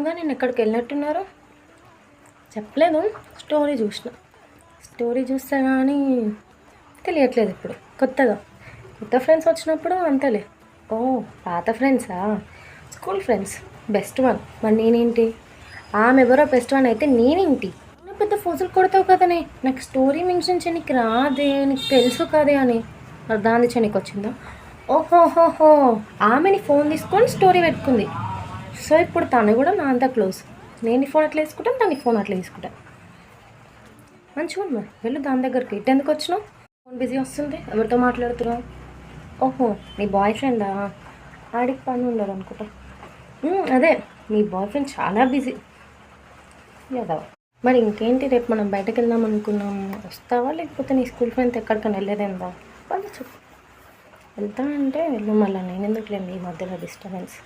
కదా నేను ఎక్కడికి వెళ్ళినట్టున్నారు? చెప్పలేదు. స్టోరీ చూస్తే కానీ తెలియట్లేదు. ఇప్పుడు కొత్త ఫ్రెండ్స్ వచ్చినప్పుడు అంతలే. ఓ పాత ఫ్రెండ్సా? School friends best one. మరి నేనేంటి? ఆమె ఎవరో బెస్ట్ వన్ అయితే నేనేంటి? నువ్వు పెద్ద ఫోజులు కొడతావు కదనే. నాకు స్టోరీ మెన్షన్ చేయనికి రాదే, నీకు తెలుసు కదే అని. మరి దాన్ని చేయనికి వచ్చిందా? ఓహోహోహో, ఆమెని ఫోన్ తీసుకొని స్టోరీ పెట్టుకుంది. సో ఇప్పుడు తను కూడా నా అంతా క్లోజ్. నేను ఫోన్ అట్లా వేసుకుంటాను, తనని ఫోన్ అట్లా వేసుకుంటాను. మంచిగా ఉంది. మరి వెళ్ళు దాని దగ్గరికి. ఇటు ఎందుకు వచ్చినావు? ఫోన్ బిజీ వస్తుంది. ఎవరితో మాట్లాడుతున్నావు? ఓహో నీ బాయ్ ఫ్రెండా? ఆడికి పని ఉండదు అనుకుంటా. అదే మీ బాయ్ ఫ్రెండ్ చాలా బిజీ యాదవ్. మరి ఇంకేంటి, రేపు మనం బయటకు వెళ్దాం అనుకున్నాం. వస్తావా లేకపోతే నీ స్కూల్ ఫ్రెండ్స్ ఎక్కడికైనా వెళ్ళేదేందా? వాళ్ళు చెప్పు. వెళ్తా అంటే వెళ్ళు. మళ్ళీ నేను ఎందుకు లేను ఈ మధ్యలో డిస్టర్బెన్స్.